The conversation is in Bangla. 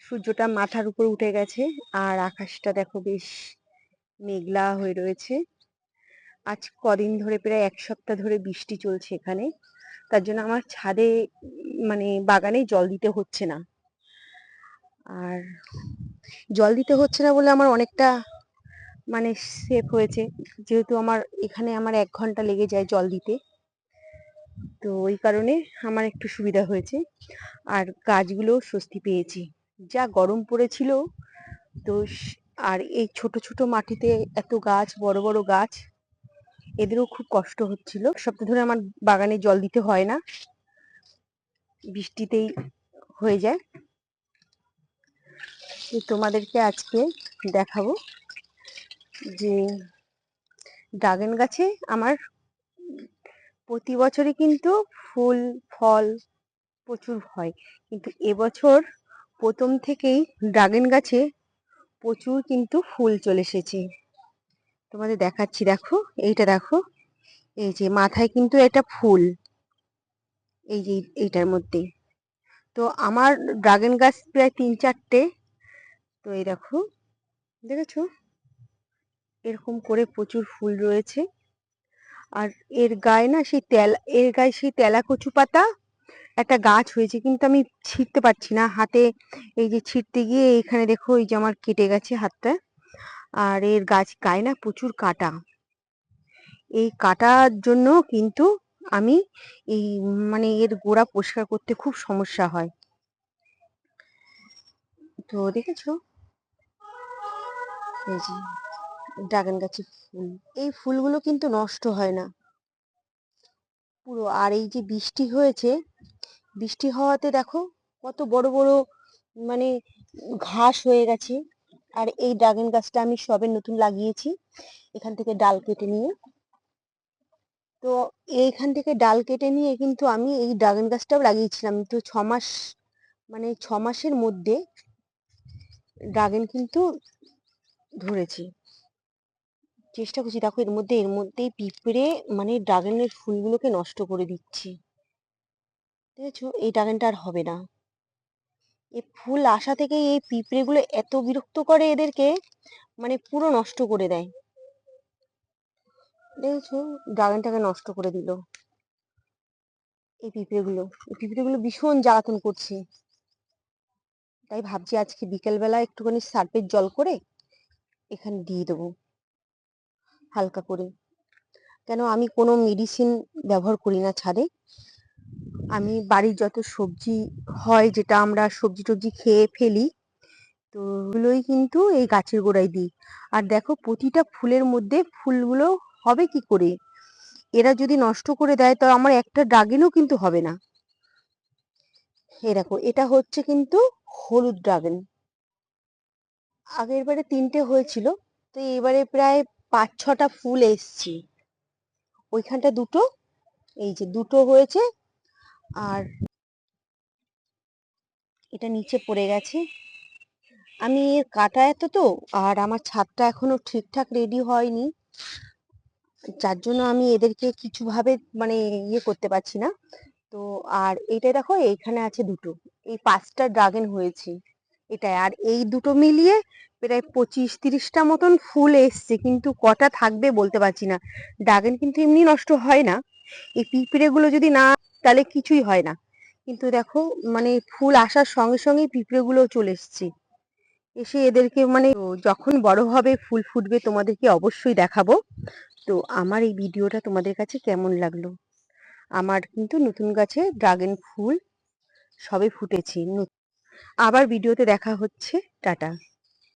সূর্যটা মাথার উপর উঠে গেছে আর আকাশটা দেখো বেশ মেঘলা হয়ে রয়েছে। আজ কদিন ধরে প্রায় 1 সপ্তাহ ধরে বৃষ্টি চলছে এখানে। তার জন্য আমার ছাদে মানে বাগানে জল দিতে হচ্ছে না। আর জল দিতে হচ্ছে না বলে আমার অনেকটা মানে সেভ হয়েছে। যেহেতু আমার এখানে 1 ঘন্টা লেগে যায় জল দিতে। তো ওই কারণে আমার একটু সুবিধা হয়েছে। আর গাছগুলোও স্বস্তি পেয়েছি। যা গরম পড়েছিল তো আর এই ছোট ছোট মাটিতে এত গাছ, বড় বড় গাছ, এদেরও খুব কষ্ট হচ্ছিল। 1 সপ্তাহ ধরে আমার বাগানে জল দিতে হয় না, বৃষ্টিতেই হয়ে যায়। তো তোমাদেরকে আজকে দেখাবো যে ড্রাগন গাছে আমার প্রতি বছরই কিন্তু ফুল ফল প্রচুর হয়, কিন্তু এবছর প্রথম থেকেই ড্রাগন গাছে প্রচুর কিন্তু ফুল চলে এসেছে। তোমাদের দেখাচ্ছি, দেখো এইটা দেখো, এই যে মাথায় কিন্তু এটা ফুল, এই যে এইটার মধ্যে। তো আমার ড্রাগন গাছ প্রায় 3-4টে। তো এই দেখো, দেখেছো এরকম করে প্রচুর ফুল রয়েছে। আর এর গায়ে না সেই তেলা কচু পাতা একটা গাছ হয়েছে, কিন্তু আমি ছিঁড়তে পারছি না হাতে। এই যে ছিঁড়তে গিয়ে এইখানে দেখো এই যে আমার কেটে গেছে হাতটা। আর এর গায়ে না প্রচুর কাটা। এই কাটার জন্য কিন্তু আমি এই মানে এর গোড়া পরিষ্কার করতে খুব সমস্যা হয়। তো দেখেছো এই যে ড্রাগন গাছের ফুল, এই ফুলগুলো কিন্তু নষ্ট হয় না পুরো। আর এই যে বৃষ্টি হয়েছে, বৃষ্টি হওয়াতে দেখো কত বড় বড় মানে ঘাস হয়ে গেছে। আর এই ড্রাগন গাছটা আমি সবে নতুন লাগিয়েছি এখান থেকে ডাল কেটে নিয়ে। তো এইখান থেকে ডাল কেটে নিয়ে কিন্তু আমি এই ড্রাগন গাছটাও লাগিয়েছিলাম। তো 6 মাস মানে 6 মাসের মধ্যে ড্রাগন কিন্তু ধরেছে। চেষ্টা করছি, দেখো এর মধ্যেই পিঁপড়ে মানে ড্রাগনের ফুলগুলোকে নষ্ট করে দিচ্ছে। দেখেছো এই ড্রাগনটা আর হবে না। এই ফুল আসা থেকে এই পিঁপড়েগুলো এত বিরক্ত করে এদেরকে, মানে পুরো নষ্ট করে দেয়। দেখেছো ড্রাগনটাকে নষ্ট করে দিল এই পিঁপড়েগুলো ভীষণ জ্বালাতন করছে। তাই ভাবছি আজকে বিকেলবেলা একটুখানি সার্ফের জল করে এখানে দিয়ে দেবো হালকা করে। কেন আমি কোনো মেডিসিন ব্যবহার করি না ছাদে। আমি বাড়ির যত সবজি হয়, যেটা আমরা সবজি টবজি খেয়ে ফেলি, তো ওগুলোই কিন্তু এই গাছের গোড়ায় দিই। আর দেখো প্রতিটা ফুলের মধ্যে ফুলগুলো হবে কি করে, এরা যদি নষ্ট করে দেয় তো আমার একটা ড্রাগনও কিন্তু হবে না। এই দেখো এটা হচ্ছে কিন্তু হলুদ ড্রাগন। আগের বারে 3টে হয়েছিল, তো এবারে প্রায় 5-6টা ফুল এসছে। ওইখানটা দুটো, এই যে দুটো হয়েছে, আর এটা নিচে পড়ে গেছে। আমি এর কাটা এত তো, আর আমার ছাদটা এখনো ঠিকঠাক রেডি হয়নি, যার জন্য আমি এদেরকে কিছুভাবে মানে করতে পারছি না। তো আর এইটা দেখো এইখানে আছে দুটো, এই 5টা ড্রাগন হয়েছে এটাই। আর এই দুটো মিলিয়ে প্রায় 25-30টা মতন ফুল এসছে, কিন্তু কটা থাকবে বলতে পারছি না। ড্রাগন কিন্তু এমনি নষ্ট হয় না, এই পিঁপড়ে গুলো যদি না, তাহলে কিছুই হয় না। কিন্তু দেখো মানে ফুল আসার সঙ্গে সঙ্গেই পিঁপড়ে গুলো চলে এসছে, এসে এদেরকে মানে যখন বড় হবে ফুল ফুটবে তোমাদেরকে অবশ্যই দেখাবো। তো আমার এই ভিডিওটা তোমাদের কাছে কেমন লাগলো? আমার কিন্তু নতুন গাছে ড্রাগন ফুল সবে ফুটেছে। আবার ভিডিওতে দেখা হচ্ছে। টাটা।